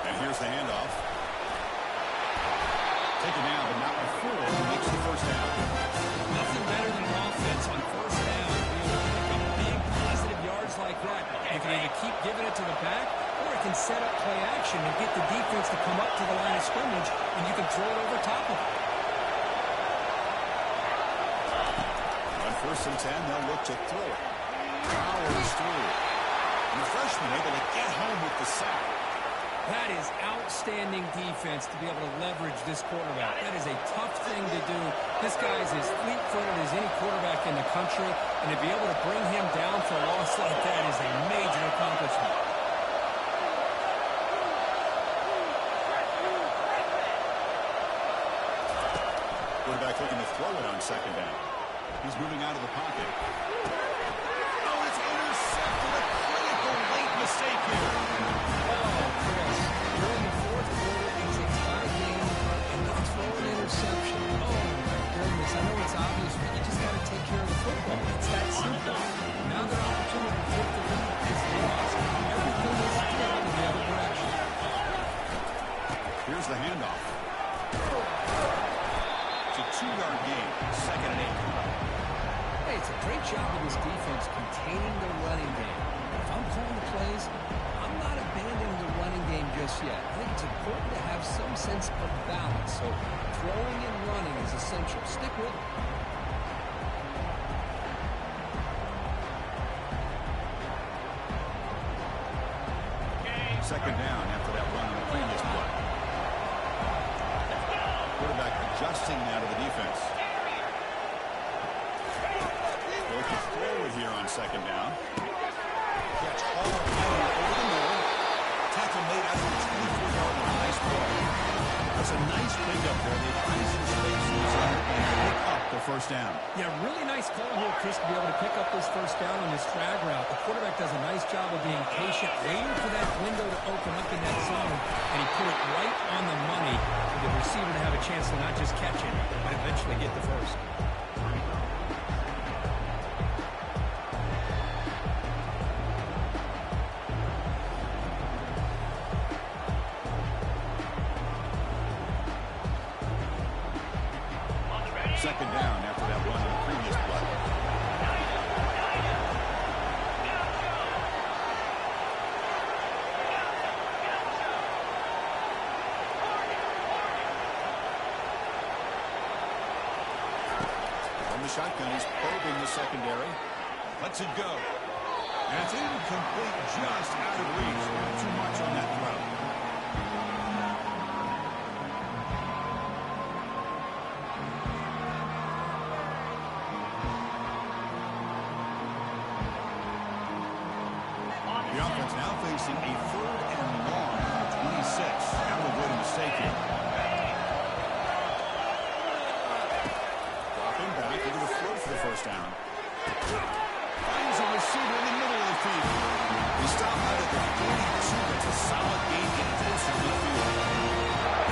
And here's the handoff. Taken down, but not before he makes the first down. Nothing better than an offense on first down. Being able to pick up big, positive yards like that. You can either keep giving it to the back, or it can set up play action and get the defense to come up to the line of scrimmage, and you can throw it over top of it. On 1st and 10, they'll look to throw it. Powers through. And the freshman able to get home with the sack. That is outstanding defense to be able to leverage this quarterback. That is a tough thing to do. This guy is as fleet-footed as any quarterback in the country, and to be able to bring him down for a loss like that is a major accomplishment. Quarterback looking to throw it on second down. He's moving out of the pocket. Oh, it's intercepted. A critical late mistake here. Chris, you're in the fourth quarter. It's a tie game, and you throw an interception. Oh, my goodness. I know it's obvious, but you just got to take care of the football. It's that simple. Now their opportunity to flip the lead is lost. Everything is flipped in the other direction. Here's the handoff. It's a 2-yard gain, 2nd and 8. Hey, it's a great job of this defense containing the running game. If I'm calling the plays, I'm not abandoning the running game just yet. I think it's important to have some sense of balance. So throwing and running is essential. Stick with it. Second down after that run on the previous play. Quarterback adjusting now to the defense. Going to throw it here on second down. Catch all over the middle. Tackle made out of the 24-yard line. Nice play. That's a nice pickup there. They find some spaces and pick up the first down. Yeah, really nice call here, Chris, to be able to pick up this first down on this drag route. The quarterback does a nice job of being patient, waiting for that window to open up in that zone, and he put it right on the money for the receiver to have a chance to not just catch it, but eventually get the first. Second down after that run on the previous play. From the shotgun, he's probing the secondary. Lets it go. And it's incomplete, just out of reach. Not too much on that throw. The offense now facing a 3rd and long from 26. Now to avoid a mistake here. Dropping back, looking to throw for the first down. Finds a receiver in the middle of the field. He stopped out at the 42. That's a solid gain getting closer to the field.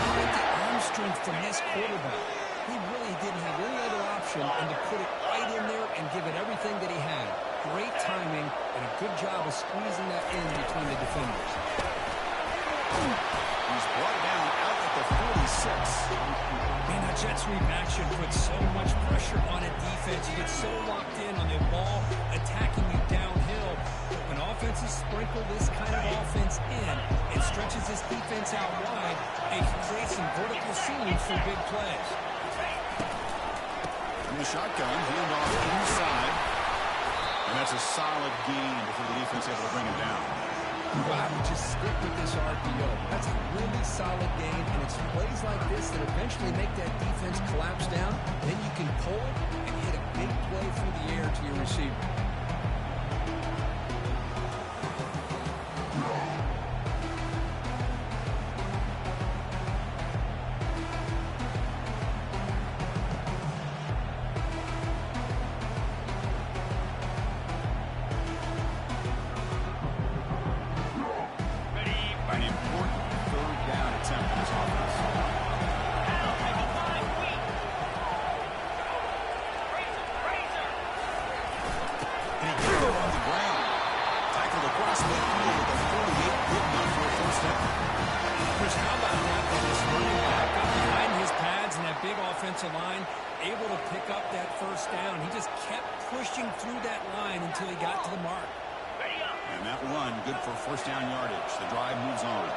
Look at the arm strength from this quarterback. He really didn't have any other option than to put it right in there and give it everything that he had. Great timing and a good job of squeezing that in between the defenders. He's brought down out at the 46. Man, that jet sweep action puts so much pressure on a defense. You get so locked in on the ball attacking you downhill. But when offenses sprinkle this kind of offense in, it stretches this defense out wide and can create some vertical seams for big plays. From the shotgun, hand off inside. And that's a solid gain before the defense able to bring him down. Wow, just stick with this RPO. That's a really solid gain, and it's plays like this that eventually make that defense collapse down. Then you can pull and hit a big play through the air to your receiver. An important third down attempt for this offense. And he gets it on the ground. Tackled across midfield with a 48, good enough for a first down. Chris, how about that? This running back up behind his pads and that big offensive line, able to pick up that first down. He just kept pushing through that line until he got to the mark. And that run, good for first down yardage. The drive moves on.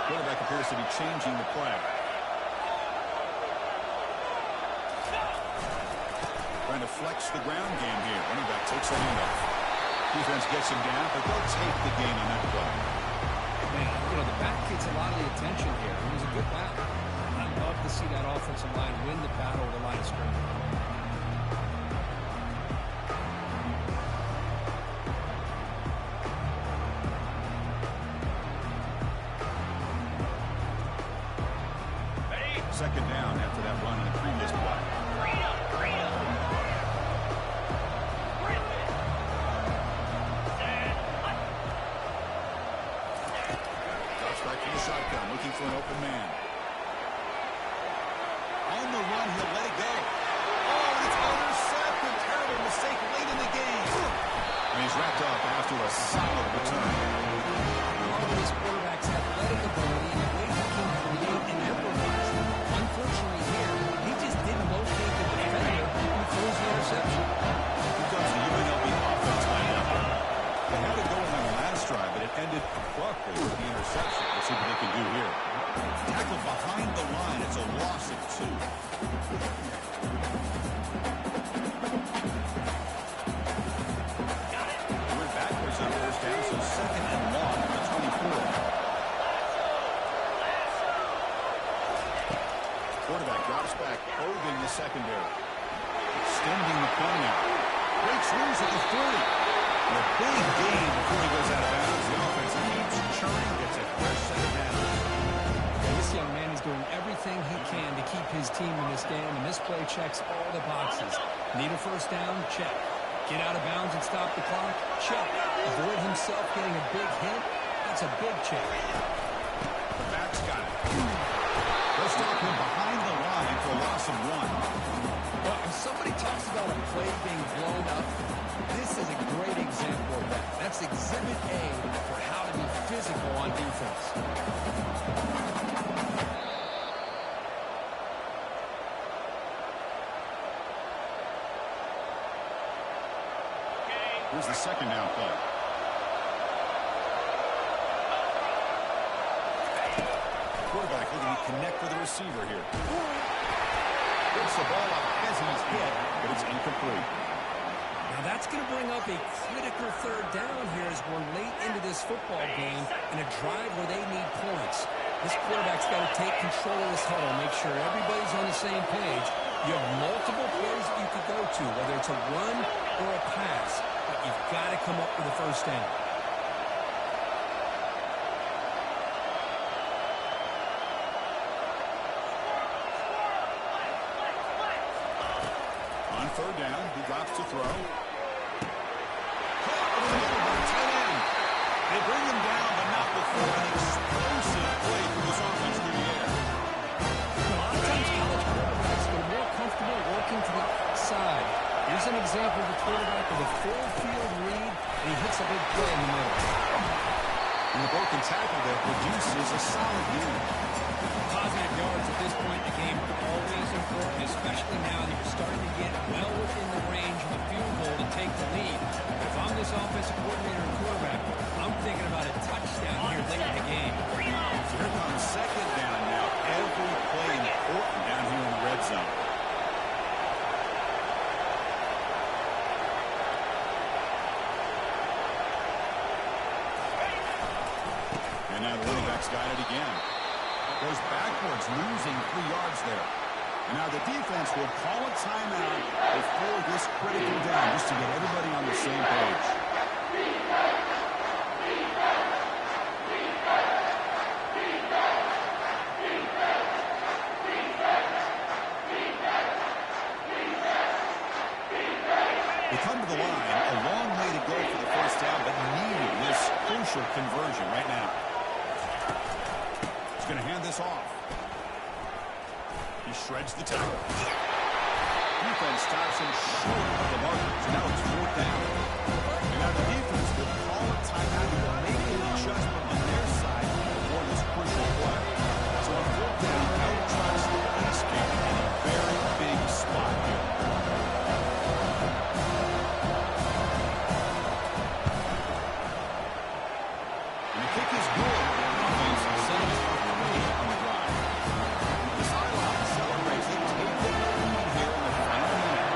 Quarterback appears to be changing the play. Trying to flex the ground game here. Running back takes the handoff. Defense gets him down, but they'll take the gain on that play. Man, the back gets a lot of the attention here. It was a good route. I'd love to see that offensive line win the battle of the line of scrimmage. Second down after that run on the previous play. Drops back from the shotgun, looking for an open man. On the run, he'll let it go. Oh, it's intercepted. Terrible mistake late in the game. And he's wrapped up after a solid return. All of his quarterback's athletic ability and the way he can create and improvise. Unfortunately here, he just didn't locate the defender who throws the interception. Here comes the UNLV offense line up. They had it going on the last drive, but it ended abruptly with the interception. Let's see what they can do here. Tackled behind the line. It's a loss of 2. They went backwards on first down, so second and long at the 24. Quarterback drops back, probing the secondary. Extending the play now. Breaks loose at the 30. And a big gain before he goes out of bounds. The offense keeps churning, gets a fresh set of downs. This young man is doing everything he can to keep his team in this game, and this play checks all the boxes. Need a first down? Check. Get out of bounds and stop the clock? Check. Avoid himself getting a big hit? That's a big check. The back's got it. They'll stop him behind the line for a loss of 1. Well, if somebody talks about a play being blown up, this is a great example of that. That's Exhibit A for how to be physical on defense. Here's the second down play. Quarterback looking to connect with the receiver here. Gets the ball up as he's hit, but it's incomplete. Now that's going to bring up a critical third down here as we're late into this football game in a drive where they need points. This quarterback's got to take control of this huddle, make sure everybody's on the same page. You have multiple plays that you could go to, whether it's a run or a pass, but you've got to come up with a first down. On third down, he drops to throw. Caught in the middle by the tight end. They bring him down, but not before an explosive play from this offense through the air. A lot of times college quarterbacks are more comfortable working to the outside. Here's an example of a quarterback with a full field read, and he hits a big play in the middle. And the broken tackle there produces a solid gain. Positive yards at this point in the game are always important, especially now that you're starting to get well within the range of a field goal to take the lead. If I'm this offensive coordinator and quarterback, I'm thinking about a touchdown here late in the game. So here comes second down now. Every play important down here in the red zone. now the running back's got it again. Goes backwards, losing 3 yards there. And now the defense will call a timeout before this critical down, just to get everybody on the same page. They come to the line, a long way to go for the first down, but needing this crucial conversion right now. He's going to hand this off. He shreds the tackle. Defense stops him short of the marker, so now it's 4th down. And now the defense will call a timeout to make an adjustment on their side before this crucial play. So on 4th down, out tries the place kick in a very big spot here. And the kick is good. Defense settles for 3 on the drive. The sideline celebrates a takeover lead here in the final minute.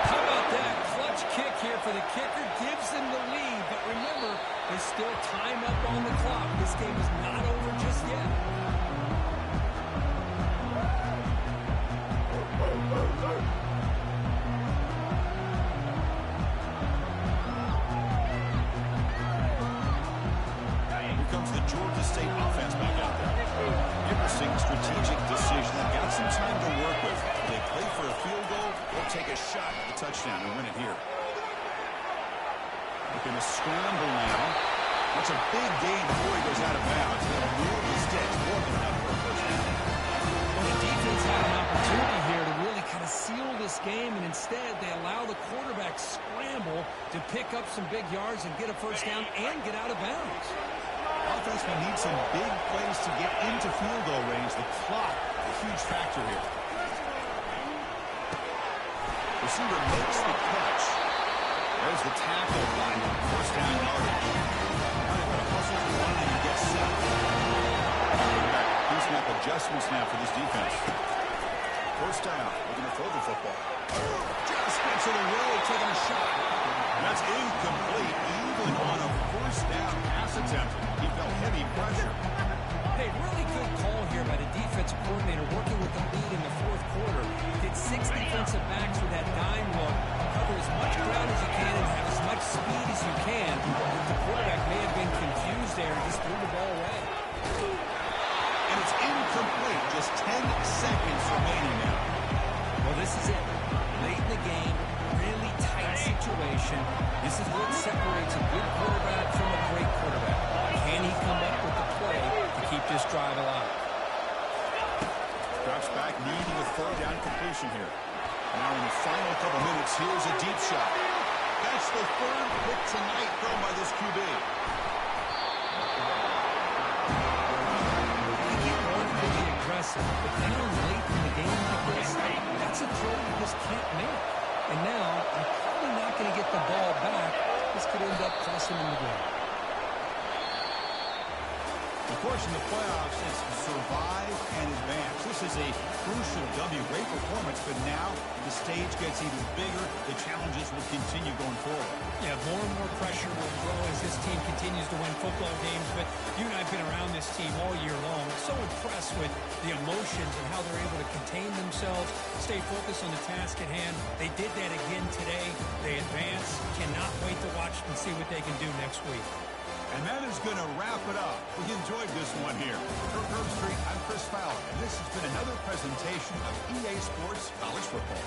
How about that? Clutch kick here for the kicker. Gives them the lead. But remember, there's still time up on the clock. This game is not over just yet. Here comes the Georgia State offense back out there. Interesting strategic decision. They've got some time to work with. Do they play for a field goal or take a shot at the touchdown and win it here? Looking to scramble now. That's a big gain before he goes out of bounds. He'll move the sticks more than enough for a first down. Well, the defense had an opportunity here to really kind of seal this game, and instead they allow the quarterback scramble to pick up some big yards and get a first down and get out of bounds. Offense will need some big plays to get into field goal range. The clock, a huge factor here. Receiver makes the catch. There's the tackle line. First down yardage. Now they're going to hustle to the line and get set. He's got adjustments now for this defense. First down. Looking to throw the football. Just gets it away, taking a shot. That's incomplete. Even on a first down pass attempt, he felt heavy pressure. Hey, really good call here by the defensive coordinator working with the lead in the 4th quarter. Get 6 defensive backs with that dime look. Cover as much ground as you can and have as much speed as you can. The quarterback may have been confused there and just threw the ball away. And it's incomplete. Just 10 seconds remaining now. Well, this is it. Late in the game, really tight situation. This is what separates a good quarterback from a great quarterback. Can he come up with the play to keep this drive alive? Drops back, needing a 3rd down completion here. Now in the final couple minutes, here's a deep shot. That's the 3rd pick tonight thrown by this QB. You get one to be aggressive, but down late in the game like this, that's a throw you just can't make. And now, you're probably not going to get the ball back. This could end up costing him the game. Of course, in the playoffs, it's survive and advance. This is a crucial W. Great performance, but now the stage gets even bigger. The challenges will continue going forward. Yeah, more and more pressure will grow as this team continues to win football games. But you and I have been around this team all year long. So impressed with the emotions and how they're able to contain themselves, stay focused on the task at hand. They did that again today. They advance. Cannot wait to watch and see what they can do next week. And that is going to wrap it up. We enjoyed this one here. For Grove Street, I'm Chris Fowler, and this has been another presentation of EA Sports College Football.